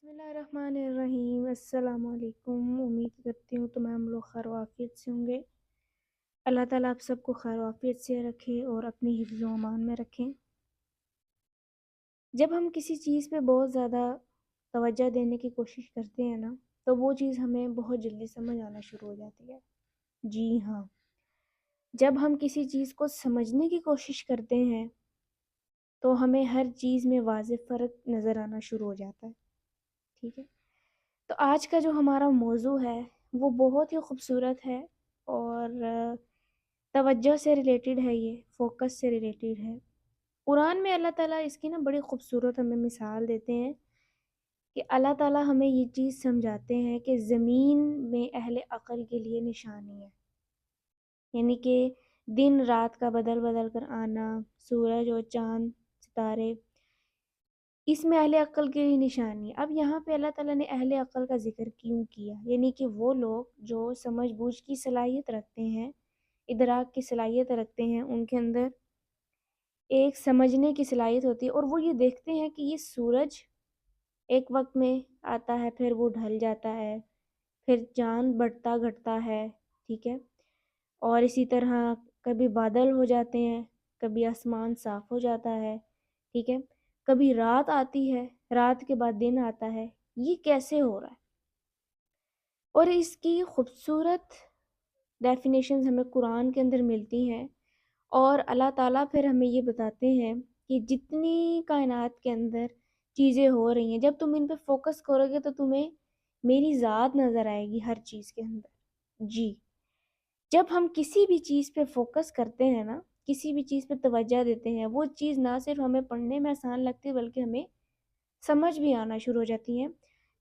بسم اللہ الرحمن الرحیم، السلام علیکم۔ امید کرتی ہوں تمام لوگ خیر و عافیت سے ہوں گے۔ اللہ تعالیٰ آپ سب کو خیر و عافیت سے رکھے اور اپنی حفظ و امان میں رکھیں۔ جب ہم کسی چیز پہ بہت زیادہ توجہ دینے کی کوشش کرتے ہیں نا، تو وہ چیز ہمیں بہت جلدی سمجھ آنا شروع ہو جاتی ہے۔ جی ہاں، جب ہم کسی چیز کو سمجھنے کی کوشش کرتے ہیں تو ہمیں ہر چیز میں واضح فرق نظر آنا شروع ہو جاتا ہے۔ ٹھیک ہے، تو آج کا جو ہمارا موضوع ہے وہ بہت ہی خوبصورت ہے اور توجہ سے ریلیٹڈ ہے، یہ فوکس سے ریلیٹڈ ہے۔ قرآن میں اللہ تعالیٰ اس کی بڑی خوبصورت ہمیں مثال دیتے ہیں کہ اللہ تعالیٰ ہمیں یہ چیز سمجھاتے ہیں کہ زمین میں اہل عقل کے لیے نشانی ہے، یعنی کہ دن رات کا بدل بدل کر آنا، سورج اور چاند، ستارے، اس میں اہل عقل کی نشانی ہے۔ اب یہاں پہ اللہ تعالیٰ نے اہل عقل کا ذکر کیوں کیا؟ یعنی کہ وہ لوگ جو سمجھ بوجھ کی صلاحیت رکھتے ہیں، ادراک کی صلاحیت رکھتے ہیں، ان کے اندر ایک سمجھنے کی صلاحیت ہوتی ہے، اور وہ یہ دیکھتے ہیں کہ یہ سورج ایک وقت میں آتا ہے، پھر وہ ڈھل جاتا ہے، پھر چاند بڑھتا گھٹتا ہے، ٹھیک ہے، اور اسی طرح کبھی بادل ہو جاتے ہیں، کبھی آسمان صاف ہو جاتا ہے، ٹھیک ہے، کبھی رات آتی ہے، رات کے بعد دن آتا ہے۔ یہ کیسے ہو رہا ہے؟ اور اس کی خوبصورت ڈیفینیشنز ہمیں قرآن کے اندر ملتی ہیں، اور اللہ تعالیٰ پھر ہمیں یہ بتاتے ہیں کہ جتنی کائنات کے اندر چیزیں ہو رہی ہیں، جب تم ان پہ فوکس کرو گے تو تمہیں میری ذات نظر آئے گی ہر چیز کے اندر۔ جی، جب ہم کسی بھی چیز پہ فوکس کرتے ہیں نا، کسی بھی چیز پہ توجہ دیتے ہیں، وہ چیز نہ صرف ہمیں پڑھنے میں آسان لگتی ہے بلکہ ہمیں سمجھ بھی آنا شروع ہو جاتی ہے۔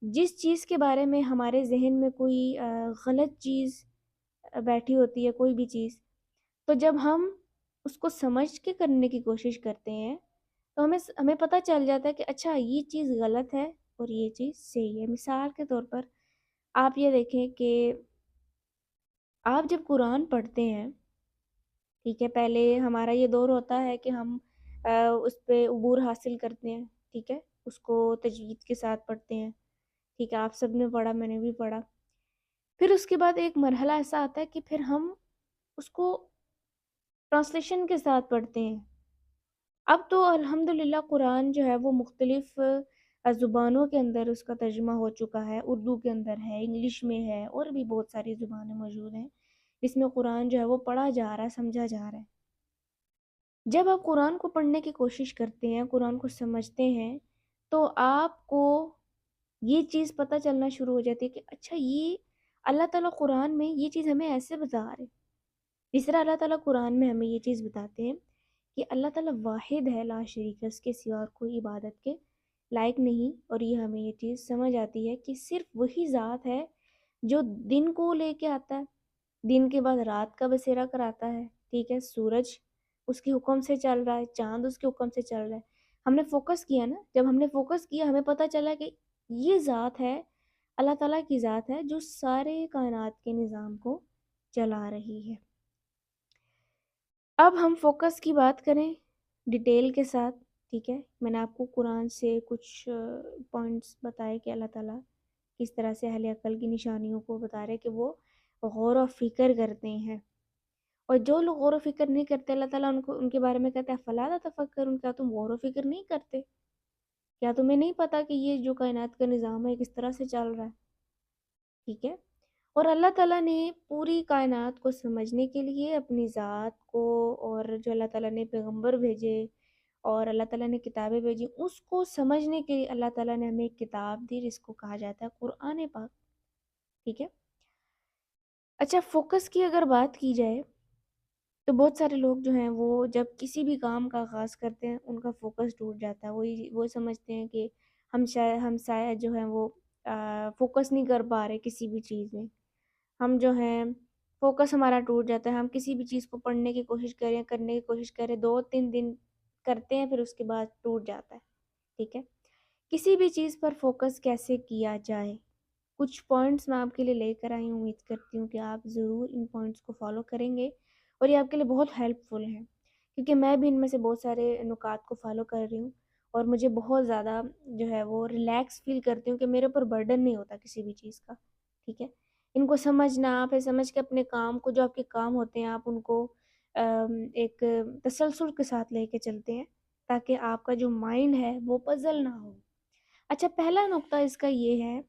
جس چیز کے بارے میں ہمارے ذہن میں کوئی غلط چیز بیٹھی ہوتی ہے، کوئی بھی چیز، تو جب ہم اس کو سمجھ کے کرنے کی کوشش کرتے ہیں تو ہمیں پتہ چل جاتا ہے کہ اچھا یہ چیز غلط ہے اور یہ چیز صحیح ہے۔ مثال کے طور پر آپ یہ دیکھیں کہ آپ جب قرآن پڑھتے ہیں، ٹھیک ہے، پہلے ہمارا یہ دور ہوتا ہے کہ ہم اس پہ عبور حاصل کرتے ہیں، ٹھیک ہے، اس کو تجوید کے ساتھ پڑھتے ہیں، ٹھیک ہے، آپ سب نے پڑھا، میں نے بھی پڑھا۔ پھر اس کے بعد ایک مرحلہ ایسا آتا ہے کہ پھر ہم اس کو ٹرانسلیشن کے ساتھ پڑھتے ہیں۔ اب تو الحمدللہ قرآن جو ہے وہ مختلف زبانوں کے اندر اس کا ترجمہ ہو چکا ہے، اردو کے اندر ہے، انگلش میں ہے، اور بھی بہت ساری زبانیں موجود ہیں جس میں قرآن جو ہے وہ پڑھا جا رہا ہے، سمجھا جا رہا ہے۔ جب آپ قرآن کو پڑھنے کی کوشش کرتے ہیں، قرآن کو سمجھتے ہیں، تو آپ کو یہ چیز پتہ چلنا شروع ہو جاتی ہے کہ اچھا یہ اللہ تعالیٰ قرآن میں یہ چیز ہمیں ایسے بتا رہے۔ اس طرح اللہ تعالیٰ قرآن میں ہمیں یہ چیز بتاتے ہیں کہ اللہ تعالیٰ واحد ہے، لا شریک ہے، اس کے سوا اور کوئی عبادت کے لائق نہیں، اور یہ ہمیں یہ چیز سمجھ آتی ہے کہ صرف وہی ذات ہے جو دن کو لے کے آتا ہے، دن کے بعد رات کا بسیرا کراتا ہے، ٹھیک ہے، سورج اس کے حکم سے چل رہا ہے، چاند اس کے حکم سے چل رہا ہے۔ ہم نے فوکس کیا نا، جب ہم نے فوکس کیا ہمیں پتہ چلا کہ یہ ذات ہے، اللہ تعالیٰ کی ذات ہے جو سارے کائنات کے نظام کو چلا رہی ہے۔ اب ہم فوکس کی بات کریں ڈیٹیل کے ساتھ، ٹھیک ہے، میں نے آپ کو قرآن سے کچھ پوائنٹس بتائے کہ اللہ تعالیٰ کس طرح سے اہل عقل کی نشانیوں کو بتا رہے کہ وہ غور و فکر کرتے ہیں، اور جو لوگ غور و فکر نہیں کرتے اللہ تعالیٰ ان کے بارے میں کہتے ہیں فلا تفکرون، کیا تم غور و فکر نہیں کرتے؟ کیا تمہیں نہیں پتا کہ یہ جو کائنات کا نظام ہے کس طرح سے چل رہا ہے؟ ٹھیک ہے، اور اللہ تعالیٰ نے پوری کائنات کو سمجھنے کے لیے اپنی ذات کو، اور جو اللہ تعالیٰ نے پیغمبر بھیجے اور اللہ تعالیٰ نے کتابیں بھیجی، اس کو سمجھنے کے لیے اللہ تعالیٰ نے ہمیں ایک کتاب دی جس کو کہا جاتا ہے قرآن پاک، ٹھیک ہے۔ اچھا، فوکس کی اگر بات کی جائے تو بہت سارے لوگ جو ہیں وہ جب کسی بھی کام کا آغاز کرتے ہیں ان کا فوکس ٹوٹ جاتا ہے، وہ سمجھتے ہیں کہ ہم شاید جو ہیں وہ فوکس نہیں کر پا رہے کسی بھی چیز میں، ہم جو ہیں فوکس ہمارا ٹوٹ جاتا ہے، ہم کسی بھی چیز کو پڑھنے کی کوشش کریں، کرنے کی کوشش کریں، 2-3 دن کرتے ہیں، پھر اس کے بعد ٹوٹ جاتا ہے، ٹھیک ہے۔ کسی بھی چیز پر فوکس کیسے کیا جائے، کچھ پوائنٹس میں آپ کے لیے لے کر آئی ہوں، امید کرتی ہوں کہ آپ ضرور ان پوائنٹس کو فالو کریں گے اور یہ آپ کے لیے بہت ہیلپ فل ہیں، کیونکہ میں بھی ان میں سے بہت سارے نکات کو فالو کر رہی ہوں، اور مجھے بہت زیادہ جو ہے وہ ریلیکس فیل کرتی ہوں کہ میرے اوپر برڈن نہیں ہوتا کسی بھی چیز کا، ٹھیک ہے۔ ان کو سمجھنا، پھر سمجھ کے اپنے کام کو، جو آپ کے کام ہوتے ہیں آپ ان کو ایک تسلسل کے ساتھ لے کے چلتے ہیں تاکہ آپ کا جو مائنڈ ہے وہ پزل نہ ہو۔ اچھا، پہلا نقطہ اس کا یہ ہے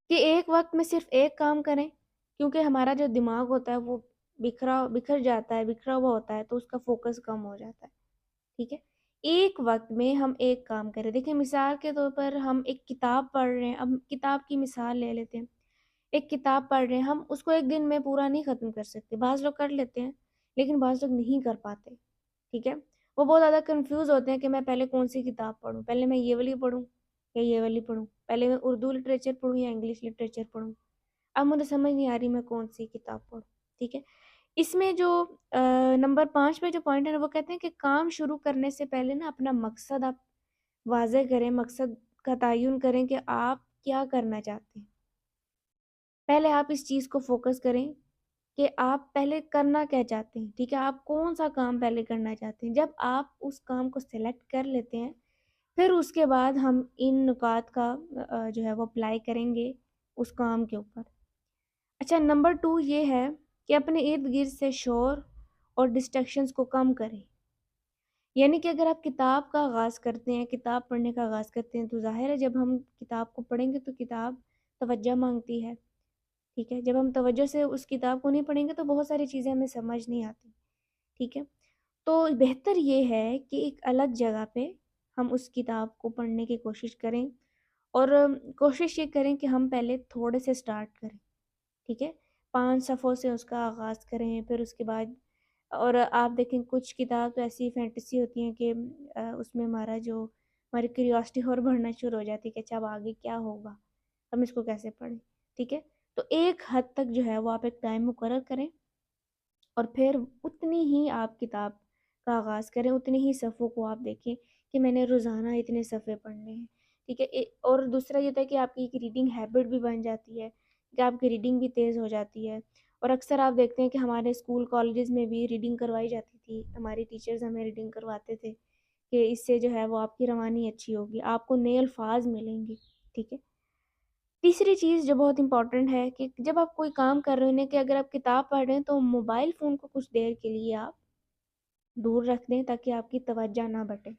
کہ ایک وقت میں صرف ایک کام کریں، کیونکہ ہمارا جو دماغ ہوتا ہے وہ بکھر جاتا ہے، بکھرا ہوا ہوتا ہے، تو اس کا فوکس کم ہو جاتا ہے، ٹھیک ہے۔ ایک وقت میں ہم ایک کام کریں، دیکھیں مثال کے طور پر ہم ایک کتاب پڑھ رہے ہیں، اب کتاب کی مثال لے لیتے ہیں۔ ایک کتاب پڑھ رہے ہیں، ہم اس کو ایک دن میں پورا نہیں ختم کر سکتے، بعض لوگ کر لیتے ہیں لیکن بعض لوگ نہیں کر پاتے، ٹھیک ہے۔ وہ بہت زیادہ کنفیوز ہوتے ہیں کہ میں پہلے کون سی کتاب پڑھوں، پہلے میں یہ والی پڑھوں یا یہ والی پڑھوں، پہلے میں اردو لٹریچر پڑھوں یا انگلش لٹریچر پڑھوں، اب مجھے سمجھ نہیں آ رہی میں کون سی کتاب پڑھوں، ٹھیک ہے۔ اس میں جو نمبر 5 میں جو پوائنٹ ہے نا، وہ کہتے ہیں کہ کام شروع کرنے سے پہلے نا اپنا مقصد آپ واضح کریں، مقصد کا تعین کریں کہ آپ کیا کرنا چاہتے ہیں۔ پہلے آپ اس چیز کو فوکس کریں کہ آپ پہلے کرنا کیا چاہتے ہیں، ٹھیک ہے، آپ کون سا کام پہلے کرنا چاہتے ہیں۔ جب آپ اس کام کو سلیکٹ کر لیتے ہیں، پھر اس کے بعد ہم ان نکات کا جو ہے وہ اپلائی کریں گے اس کام کے اوپر۔ اچھا، نمبر 2 یہ ہے کہ اپنے ارد گرد سے شور اور ڈسٹریکشنز کو کم کریں۔ یعنی کہ اگر آپ کتاب کا آغاز کرتے ہیں، کتاب پڑھنے کا آغاز کرتے ہیں، تو ظاہر ہے جب ہم کتاب کو پڑھیں گے تو کتاب توجہ مانگتی ہے، ٹھیک ہے۔ جب ہم توجہ سے اس کتاب کو نہیں پڑھیں گے تو بہت ساری چیزیں ہمیں سمجھ نہیں آتی، ٹھیک ہے۔ تو بہتر یہ ہے کہ ایک الگ جگہ پہ ہم اس کتاب کو پڑھنے کی کوشش کریں، اور کوشش یہ کریں کہ ہم پہلے تھوڑے سے سٹارٹ کریں، ٹھیک ہے، 5 صفحوں سے اس کا آغاز کریں، پھر اس کے بعد، اور آپ دیکھیں کچھ کتاب تو ایسی فینٹیسی ہوتی ہیں کہ اس میں ہماری کیوریاسٹی اور بڑھنا شروع ہو جاتی ہے کہ اچھا اب آگے کیا ہوگا، ہم اس کو کیسے پڑھیں، ٹھیک ہے۔ تو ایک حد تک جو ہے وہ آپ ایک ٹائم مقرر کریں، اور پھر اتنی ہی آپ کتاب کا آغاز کریں، اتنی ہی صفحوں کو آپ دیکھیں کہ میں نے روزانہ اتنے صفحے پڑھنے ہیں، ٹھیک ہے۔ اور دوسرا یہ تھا کہ آپ کی ایک ریڈنگ ہیبٹ بھی بن جاتی ہے، کہ آپ کی ریڈنگ بھی تیز ہو جاتی ہے۔ اور اکثر آپ دیکھتے ہیں کہ ہمارے اسکول کالجز میں بھی ریڈنگ کروائی جاتی تھی، ہماری ٹیچرز ہمیں ریڈنگ کرواتے تھے کہ اس سے جو ہے وہ آپ کی روانی اچھی ہوگی، آپ کو نئے الفاظ ملیں گے، ٹھیک ہے۔ تیسری چیز جو بہت امپورٹنٹ ہے کہ جب آپ کوئی کام کر رہے ہیں، کہ اگر آپ کتاب پڑھ رہے ہیں تو موبائل فون کو کچھ دیر کے لیے آپ دور رکھ دیں تاکہ آپ کی توجہ نہ بٹے،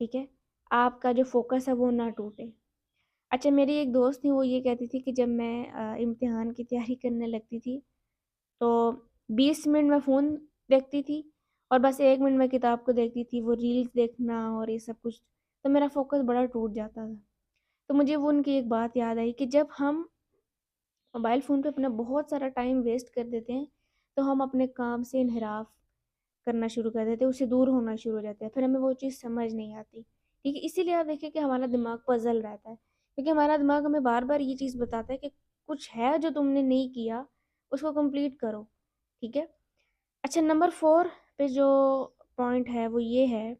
ٹھیک ہے، آپ کا جو فوکس ہے وہ نہ ٹوٹے۔ اچھا، میری ایک دوست تھی، وہ یہ کہتی تھی کہ جب میں امتحان کی تیاری کرنے لگتی تھی تو 20 منٹ میں فون دیکھتی تھی اور بس 1 منٹ میں کتاب کو دیکھتی تھی، وہ ریلز دیکھنا اور یہ سب کچھ، تو میرا فوکس بڑا ٹوٹ جاتا تھا۔ تو مجھے وہ ان کی ایک بات یاد آئی کہ جب ہم موبائل فون پہ اپنا بہت سارا ٹائم ویسٹ کر دیتے ہیں تو ہم اپنے کام سے انحراف کرنا شروع کر دیتے ہیں، اس سے دور ہونا شروع ہو جاتا ہے، پھر ہمیں وہ چیز سمجھ نہیں آتی، ٹھیک ہے۔ اسی لیے آپ دیکھیں کہ ہمارا دماغ پزل رہتا ہے، کیونکہ ہمارا دماغ ہمیں بار بار یہ چیز بتاتا ہے کہ کچھ ہے جو تم نے نہیں کیا، اس کو کمپلیٹ کرو، ٹھیک ہے۔ اچھا، نمبر 4 پہ جو پوائنٹ ہے وہ یہ ہے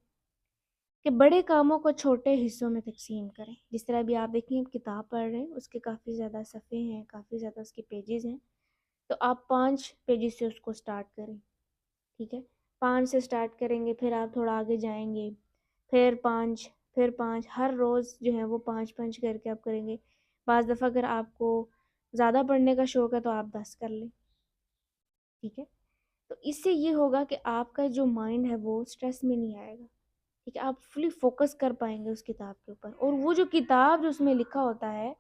کہ بڑے کاموں کو چھوٹے حصوں میں تقسیم کریں۔ جس طرح بھی آپ دیکھیں کتاب پڑھ رہے ہیں، اس کے کافی زیادہ صفحے ہیں، کافی زیادہ اس کے پیجز ہیں، تو آپ 5 پیجز سے اس کو سٹارٹ کریں، ٹھیک ہے۔ 5 سے سٹارٹ کریں گے، پھر آپ تھوڑا آگے جائیں گے، پھر 5، پھر 5، ہر روز جو ہے وہ 5 کر کے آپ کریں گے۔ بعض دفعہ اگر آپ کو زیادہ پڑھنے کا شوق ہے تو آپ 10 کر لیں، ٹھیک ہے۔ تو اس سے یہ ہوگا کہ آپ کا جو مائنڈ ہے وہ سٹریس میں نہیں آئے گا، ٹھیک ہے، آپ فلی فوکس کر پائیں گے اس کتاب کے اوپر، اور وہ جو کتاب جو اس میں لکھا ہوتا ہے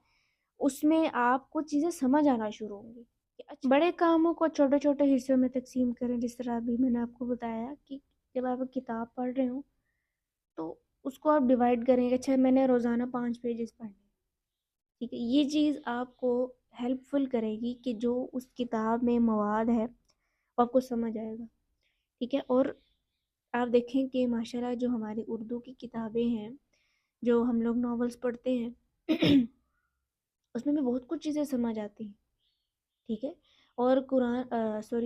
اس میں آپ کو چیزیں سمجھ آنا شروع ہوں گی کہ اچھا، بڑے کاموں کو چھوٹے چھوٹے حصوں میں تقسیم کریں۔ جس طرح ابھی میں نے آپ کو بتایا کہ جب آپ ایک کتاب پڑھ رہے ہوں تو اس کو آپ ڈیوائڈ کریں گے، اچھا میں نے روزانہ 5 پیجز پڑھنے، ٹھیک ہے۔ یہ چیز آپ کو ہیلپ فل کرے گی کہ جو اس کتاب میں مواد ہے وہ آپ کو سمجھ آئے گا، ٹھیک ہے۔ اور آپ دیکھیں کہ ماشاءاللہ جو ہماری اردو کی کتابیں ہیں، جو ہم لوگ ناولز پڑھتے ہیں اس میں بھی بہت کچھ چیزیں سمجھ آتی ہیں، ٹھیک ہے۔ اور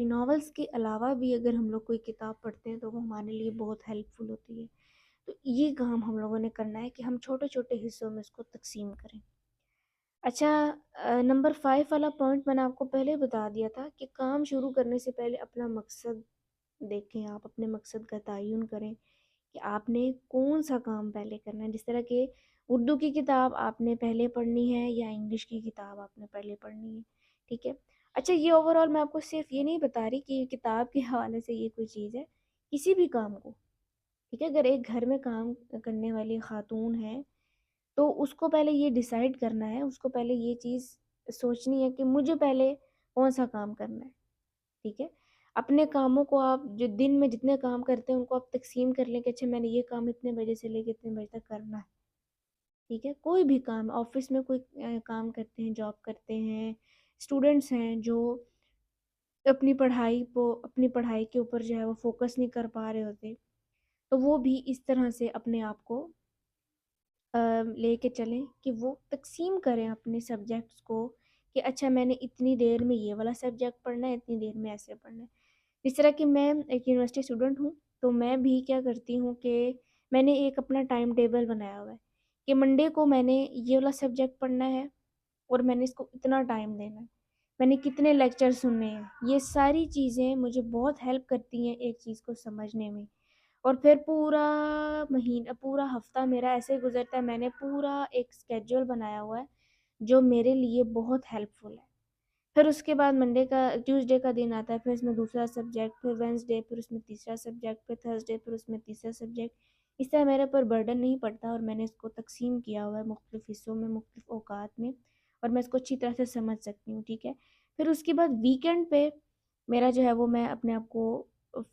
ناولز کے علاوہ بھی اگر ہم لوگ کوئی کتاب پڑھتے ہیں تو وہ ہمارے لیے بہت ہیلپ فل ہوتی ہے۔ تو یہ کام ہم لوگوں نے کرنا ہے کہ ہم چھوٹے چھوٹے حصوں میں اس کو تقسیم کریں۔ اچھا، نمبر 5 والا پوائنٹ میں نے آپ کو پہلے بتا دیا تھا کہ کام شروع کرنے سے پہلے اپنا مقصد دیکھیں، آپ اپنے مقصد کا تعین کریں کہ آپ نے کون سا کام پہلے کرنا ہے. جس طرح کہ اردو کی کتاب آپ نے پہلے پڑھنی ہے یا انگلش کی کتاب آپ نے پہلے پڑھنی ہے. ٹھیک ہے. اچھا یہ اوور آل میں آپ کو صرف یہ نہیں بتا رہی کہ کتاب کے حوالے سے یہ کوئی چیز ہے، کسی بھی کام کو. ٹھیک ہے. اگر ایک گھر میں کام کرنے والی خاتون ہے تو اس کو پہلے یہ ڈیسائیڈ کرنا ہے، اس کو پہلے یہ چیز سوچنی ہے کہ مجھے پہلے کون سا کام کرنا ہے. ٹھیک ہے. اپنے کاموں کو آپ جو دن میں جتنے کام کرتے ہیں ان کو آپ تقسیم کر لیں کہ اچھا میں نے یہ کام اتنے بجے سے لے کے اتنے بجے تک کرنا ہے. ٹھیک ہے. کوئی بھی کام، آفس میں کوئی کام کرتے ہیں، جاب کرتے ہیں، اسٹوڈنٹس ہیں جو اپنی پڑھائی کے اوپر جو ہے وہ فوکس نہیں کر پا رہے ہوتے، تو وہ بھی اس طرح سے اپنے آپ کو لے کے چلیں کہ وہ تقسیم کریں اپنے سبجیکٹس کو کہ اچھا میں نے اتنی دیر میں یہ والا سبجیکٹ پڑھنا ہے، اتنی دیر میں ایسے پڑھنا ہے. جس طرح کہ میں ایک یونیورسٹی اسٹوڈنٹ ہوں تو میں بھی کیا کرتی ہوں کہ میں نے ایک اپنا ٹائم ٹیبل بنایا ہوا ہے کہ منڈے کو میں نے یہ والا سبجیکٹ پڑھنا ہے اور میں نے اس کو اتنا ٹائم دینا ہے، میں نے کتنے لیکچر سننے ہیں. یہ ساری چیزیں مجھے بہت ہیلپ کرتی ہیں ایک چیز کو سمجھنے میں. اور پھر پورا ہفتہ میرا ایسے گزرتا ہے. میں نے پورا ایک اسکیجول بنایا ہوا ہے جو میرے لیے بہت ہیلپ فل ہے. پھر اس کے بعد ٹیوزڈے کا دن آتا ہے، پھر اس میں دوسرا سبجیکٹ، پھر وینسڈے پھر اس میں تیسرا سبجیکٹ، پھر تھرسڈے پھر اس میں تیسرا سبجیکٹ. اس طرح میرے پر برڈن نہیں پڑتا اور میں نے اس کو تقسیم کیا ہوا ہے مختلف حصوں میں، مختلف اوقات میں، اور میں اس کو اچھی طرح سے سمجھ سکتی ہوں. ٹھیک ہے. پھر اس کے بعد ویکینڈ پہ میرا جو ہے وہ میں اپنے آپ کو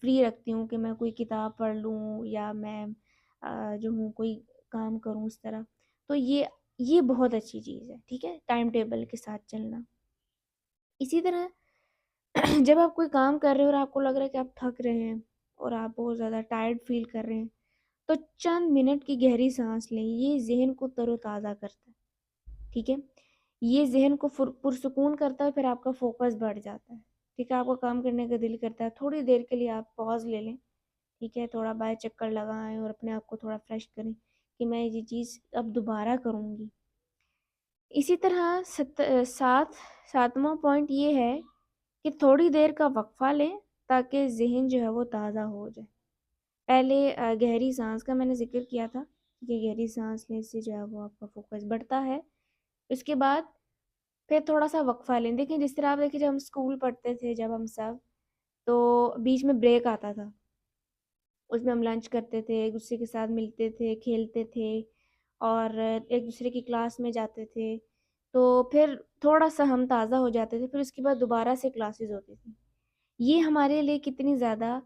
فری رکھتی ہوں کہ میں کوئی کتاب پڑھ لوں یا میں جو ہوں کوئی کام کروں اس طرح. تو یہ بہت اچھی چیز ہے. ٹھیک ہے. ٹائم ٹیبل کے ساتھ چلنا. اسی طرح جب آپ کوئی کام کر رہے ہو اور آپ کو لگ رہا ہے کہ آپ تھک رہے ہیں اور آپ بہت زیادہ ٹائرڈ فیل کر رہے ہیں تو چند منٹ کی گہری سانس لیں. یہ ذہن کو تر و تازہ کرتا ہے. ٹھیک ہے. یہ ذہن کو پرسکون کرتا ہے، پھر آپ کا فوکس بڑھ جاتا ہے. ٹھیک ہے. آپ کو کام کرنے کا دل کرتا ہے، تھوڑی دیر کے لیے آپ پاز لے لیں. ٹھیک ہے. تھوڑا باہر چکر لگائیں اور اپنے آپ کو تھوڑا فریش کریں کہ میں یہ چیز اب دوبارہ کروں گی. اسی طرح ساتواں پوائنٹ یہ ہے کہ تھوڑی دیر کا وقفہ لیں تاکہ ذہن جو ہے وہ تازہ ہو جائے. پہلے گہری سانس کا میں نے ذکر کیا تھا کہ گہری سانس لینے سے جو ہے وہ آپ کا فوکس بڑھتا ہے. اس کے بعد پھر تھوڑا سا وقفہ لیں. دیکھیں جس طرح آپ دیکھیں جب ہم اسکول پڑھتے تھے، جب ہم سب، تو بیچ میں بریک آتا تھا، اس میں ہم لنچ کرتے تھے، ایک دوسرے کے ساتھ ملتے تھے، کھیلتے تھے اور ایک دوسرے کی کلاس میں جاتے تھے. تو پھر تھوڑا سا ہم تازہ ہو جاتے تھے، پھر اس کے بعد دوبارہ سے کلاسز ہوتی تھیں. یہ ہمارے لیے کتنی زیادہ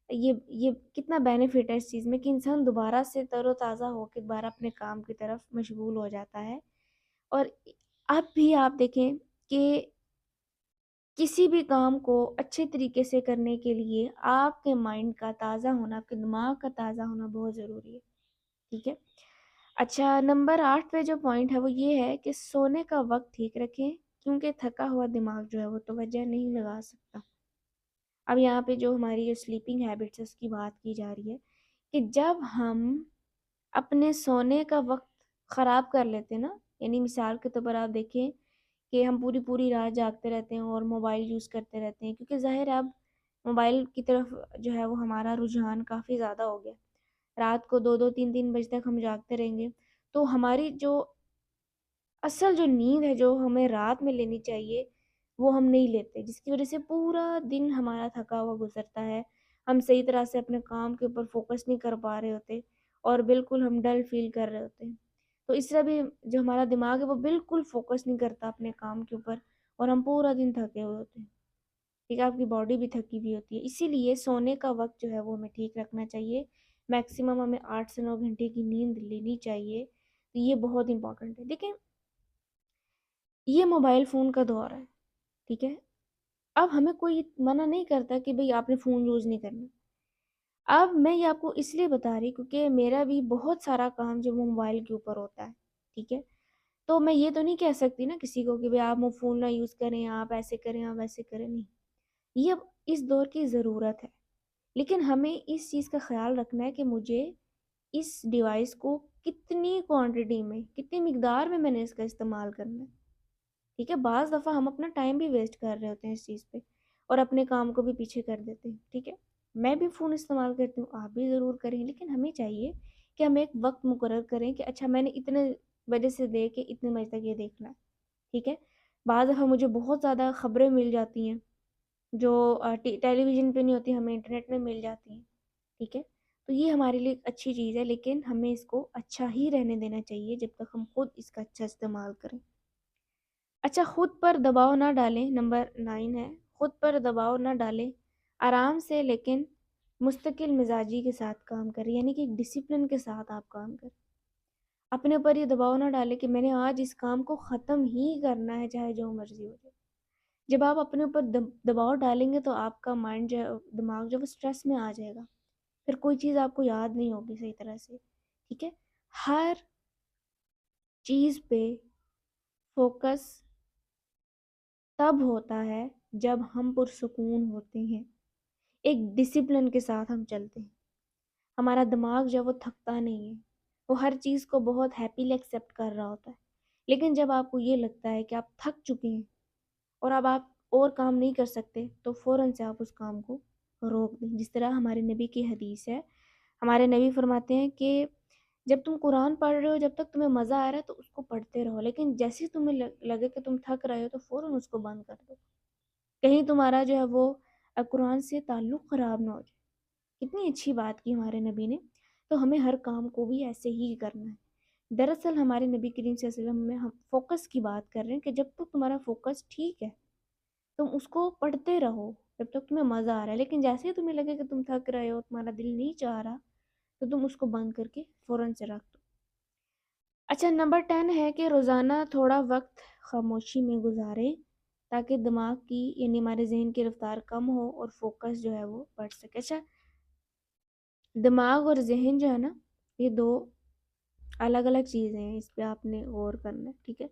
یہ کتنا بینیفٹ ہے اس چیز میں کہ انسان دوبارہ سے تر و تازہ ہو کے دوبارہ اپنے کام کی طرف مشغول ہو جاتا ہے. اور اب بھی آپ دیکھیں کہ کسی بھی کام کو اچھے طریقے سے کرنے کے لیے آپ کے مائنڈ کا تازہ ہونا، آپ کے دماغ کا تازہ ہونا بہت ضروری ہے. ٹھیک ہے. اچھا، نمبر 8 پہ جو پوائنٹ ہے وہ یہ ہے کہ سونے کا وقت ٹھیک رکھیں کیونکہ تھکا ہوا دماغ جو ہے وہ توجہ نہیں لگا سکتا. اب یہاں پہ جو ہماری جو سلیپنگ ہیبٹس ہے اس کی بات کی جا رہی ہے کہ جب ہم اپنے سونے کا وقت خراب کر لیتے ہیں نا، یعنی مثال کے طور پر آپ دیکھیں کہ ہم پوری رات جاگتے رہتے ہیں اور موبائل یوز کرتے رہتے ہیں، کیونکہ ظاہر ہے اب موبائل کی طرف جو ہے وہ ہمارا رجحان کافی زیادہ ہو گیا. رات کو 2 2 3 3 بجے تک ہم جاگتے رہیں گے تو ہماری جو اصل جو نیند ہے جو ہمیں رات میں لینی چاہیے وہ ہم نہیں لیتے، جس کی وجہ سے پورا دن ہمارا تھکا ہوا گزرتا ہے. ہم صحیح طرح سے اپنے کام کے اوپر فوکس نہیں کر پا رہے ہوتے اور بالکل ہم ڈل فیل کر رہے ہوتے ہیں. تو اس طرح بھی جو ہمارا دماغ ہے وہ بالکل فوکس نہیں کرتا اپنے کام کے اوپر اور ہم پورا دن تھکے ہوئے ہوتے ہیں. ٹھیک ہے. آپ کی باڈی بھی تھکی ہوئی ہوتی ہے. اسی لیے سونے کا وقت جو ہے وہ ہمیں ٹھیک رکھنا چاہیے. میکسیمم ہمیں 8 سے 9 گھنٹے کی نیند لینی چاہیے. تو یہ بہت امپورٹنٹ ہے. دیکھیں یہ موبائل فون کا دور ہے. ٹھیک ہے. اب ہمیں کوئی منع نہیں کرتا کہ بھئی آپ نے فون یوز نہیں کرنا. اب میں یہ آپ کو اس لیے بتا رہی کیونکہ میرا بھی بہت سارا کام جو وہ موبائل کے اوپر ہوتا ہے. ٹھیک ہے. تو میں یہ تو نہیں کہہ سکتی نا کسی کو کہ بھئی آپ فون نہ یوز کریں، آپ ایسے کریں، آپ ویسے کریں. نہیں، یہ اب اس دور کی ضرورت ہے. لیکن ہمیں اس چیز کا خیال رکھنا ہے کہ مجھے اس ڈیوائس کو کتنی کوانٹٹی میں، کتنی مقدار میں نے اس کا استعمال کرنا ہے. ٹھیک ہے. بعض دفعہ ہم اپنا ٹائم بھی ویسٹ کر رہے ہوتے ہیں اس چیز پہ اور اپنے کام کو بھی پیچھے کر دیتے ہیں. ٹھیک ہے. میں بھی فون استعمال کرتی ہوں، آپ بھی ضرور کریں، لیکن ہمیں چاہیے کہ ہم ایک وقت مقرر کریں کہ اچھا میں نے اتنے بجے سے دے کے اتنے بجے تک یہ دیکھنا ہے، ٹھیک ہے؟ بعض دفعہ مجھے بہت زیادہ خبریں مل جاتی ہیں جو ٹیلی ویژن پہ نہیں ہوتی، ہمیں انٹرنیٹ میں مل جاتی ہیں، ٹھیک ہے؟ تو یہ ہمارے لیے ایک اچھی چیز ہے، لیکن ہمیں اس کو اچھا ہی رہنے دینا چاہیے جب تک ہم خود اس کا اچھا استعمال کریں۔ اچھا، خود پر دباؤ نہ ڈالیں، نمبر 9 ہے، خود پر دباؤ نہ ڈالیں، آرام سے لیکن مستقل مزاجی کے ساتھ کام کریں، یعنی کہ ایک ڈسپلن کے ساتھ آپ کام کریں۔ اپنے اوپر یہ دباؤ نہ ڈالیں کہ میں نے آج اس کام کو ختم ہی کرنا ہے چاہے جو مرضی ہو جائے۔ جب آپ اپنے اوپر دباؤ ڈالیں گے تو آپ کا مائنڈ جو ہے، دماغ جو ہے وہ اسٹریس میں آ جائے گا، پھر کوئی چیز آپ کو یاد نہیں ہوگی صحیح طرح سے، ٹھیک ہے؟ ہر چیز پہ فوکس تب ہوتا ہے جب ہم پرسکون ہوتے ہیں، ایک ڈسپلن کے ساتھ ہم چلتے ہیں، ہمارا دماغ جو ہے وہ تھکتا نہیں ہے، وہ ہر چیز کو بہت ہیپیلی ایکسیپٹ کر رہا ہوتا ہے۔ لیکن جب آپ کو یہ لگتا ہے کہ آپ تھک چکے ہیں اور اب آپ اور کام نہیں کر سکتے، تو فوراً سے آپ اس کام کو روک دیں۔ جس طرح ہمارے نبی کی حدیث ہے، ہمارے نبی فرماتے ہیں کہ جب تم قرآن پڑھ رہے ہو، جب تک تمہیں مزہ آ رہا ہے تو اس کو پڑھتے رہو، لیکن جیسے ہی تمہیں لگے کہ تم تھک رہے ہو تو فوراً اس کو بند کر دو، کہیں تمہارا جو ہے وہ قرآن سے تعلق خراب نہ ہو جائے۔ کتنی اچھی بات کی ہمارے نبی نے، تو ہمیں ہر کام کو بھی ایسے ہی کرنا ہے۔ دراصل ہمارے نبی کریم صلی اللہ علیہ وسلم میں ہم فوکس کی بات کر رہے ہیں کہ جب تک تمہارا فوکس ٹھیک ہے تم اس کو پڑھتے رہو جب تک تمہیں مزہ آ رہا ہے، لیکن جیسے ہی تمہیں لگے کہ تم تھک رہے ہو، تمہارا دل نہیں چاہ رہا، تو تم اس کو بند کر کے فوراً سے رکھ دو۔ اچھا، نمبر 10 ہے کہ روزانہ تھوڑا وقت خاموشی میں گزاریں تاکہ دماغ کی یعنی ہمارے ذہن کی رفتار کم ہو اور فوکس جو ہے وہ بڑھ سکے۔ اچھا، دماغ اور ذہن جو ہے نا، یہ دو الگ الگ چیزیں ہیں، اس پہ آپ نے غور کرنا ہے، ٹھیک ہے؟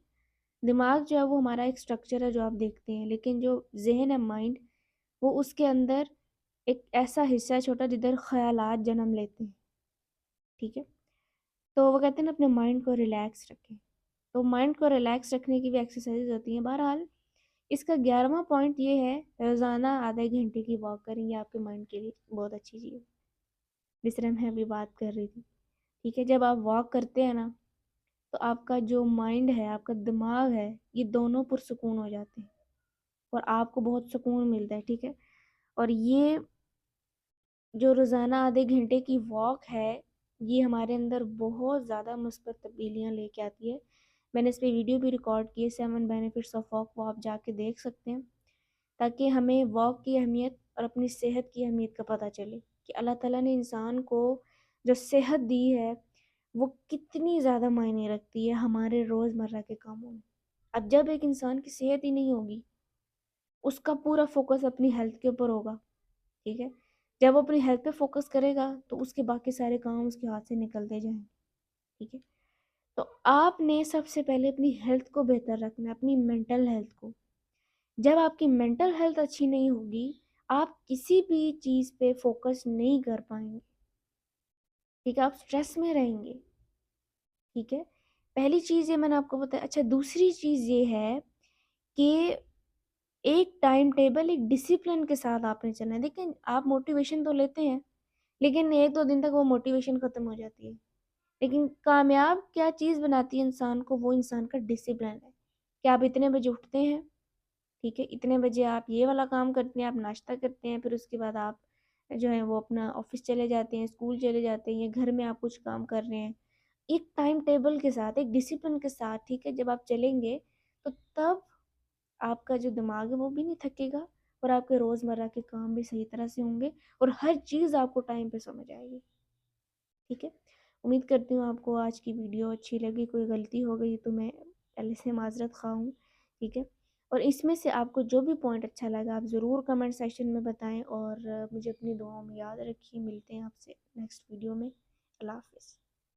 دماغ جو ہے وہ ہمارا ایک سٹرکچر ہے جو آپ دیکھتے ہیں، لیکن جو ذہن ہے، مائنڈ، وہ اس کے اندر ایک ایسا حصہ ہے چھوٹا جدھر خیالات جنم لیتے ہیں، ٹھیک ہے؟ تو وہ کہتے ہیں نا اپنے مائنڈ کو ریلیکس رکھیں، تو مائنڈ کو ریلیکس رکھنے کی بھی ایکسرسائز ہوتی ہیں۔ بہرحال اس کا 11واں پوائنٹ یہ ہے، روزانہ آدھے گھنٹے کی واک کریں، یہ آپ کے مائنڈ کے لیے بہت اچھی چیز ہے، جس طرح میں ابھی بات کر رہی تھی، ٹھیک ہے؟ جب آپ واک کرتے ہیں نا تو آپ کا جو مائنڈ ہے، آپ کا دماغ ہے، یہ دونوں پرسکون ہو جاتے ہیں اور آپ کو بہت سکون ملتا ہے، ٹھیک ہے؟ اور یہ جو روزانہ آدھے گھنٹے کی واک ہے، یہ ہمارے اندر بہت زیادہ مثبت تبدیلیاں لے کے آتی ہے۔ میں نے اس پہ ویڈیو بھی ریکارڈ کی ہے، 7 بینیفٹس آف واک، وہ آپ جا کے دیکھ سکتے ہیں، تاکہ ہمیں واک کی اہمیت اور اپنی صحت کی اہمیت کا پتہ چلے کہ اللہ تعالیٰ نے انسان کو جو صحت دی ہے وہ کتنی زیادہ معنی رکھتی ہے ہمارے روزمرہ کے کاموں میں۔ اب جب ایک انسان کی صحت ہی نہیں ہوگی، اس کا پورا فوکس اپنی ہیلتھ کے اوپر ہوگا، ٹھیک ہے؟ جب وہ اپنی ہیلتھ پہ فوکس کرے گا تو اس کے باقی سارے کام اس کے ہاتھ سے نکلتے جائیں، ٹھیک ہے؟ تو آپ نے سب سے پہلے اپنی ہیلتھ کو بہتر رکھنا ہے، اپنی مینٹل ہیلتھ کو۔ جب آپ کی مینٹل ہیلتھ اچھی نہیں ہوگی، آپ کسی بھی چیز پہ فوکس نہیں کر پائیں گے، ٹھیک ہے؟ آپ اسٹریس میں رہیں گے، ٹھیک ہے؟ پہلی چیز یہ میں نے آپ کو بتایا۔ اچھا، دوسری چیز یہ ہے کہ ایک ٹائم ٹیبل، ایک ڈسپلن کے ساتھ آپ نے چلنا ہے۔ دیکھیں، آپ موٹیویشن تو لیتے ہیں، لیکن 1-2 دن تک وہ موٹیویشن ختم ہو جاتی ہے، لیکن کامیاب کیا چیز بناتی ہے انسان کو؟ وہ انسان کا ڈسپلن ہے کہ آپ اتنے بجے اٹھتے ہیں، ٹھیک ہے؟ اتنے بجے آپ یہ والا کام کرتے ہیں، آپ ناشتہ کرتے ہیں، پھر اس کے بعد آپ جو ہے وہ اپنا آفس چلے جاتے ہیں، اسکول چلے جاتے ہیں، یا گھر میں آپ کچھ کام کر رہے ہیں، ایک ٹائم ٹیبل کے ساتھ، ایک ڈسپلن کے ساتھ، ٹھیک ہے؟ جب آپ چلیں گے تو تب آپ کا جو دماغ ہے وہ بھی نہیں تھکے گا اور آپ کے روزمرہ کے کام بھی صحیح طرح سے ہوں گے اور ہر چیز آپ کو ٹائم پہ سمجھ آئے گی، ٹھیک ہے؟ امید کرتی ہوں آپ کو آج کی ویڈیو اچھی لگی، کوئی غلطی ہو گئی تو میں پہلے سے معذرت خواہ ہوں، ٹھیک ہے؟ اور اس میں سے آپ کو جو بھی پوائنٹ اچھا لگا آپ ضرور کمنٹ سیکشن میں بتائیں، اور مجھے اپنی دعاؤں میں یاد رکھیے۔ ملتے ہیں آپ سے نیکسٹ ویڈیو میں۔ اللہ حافظ۔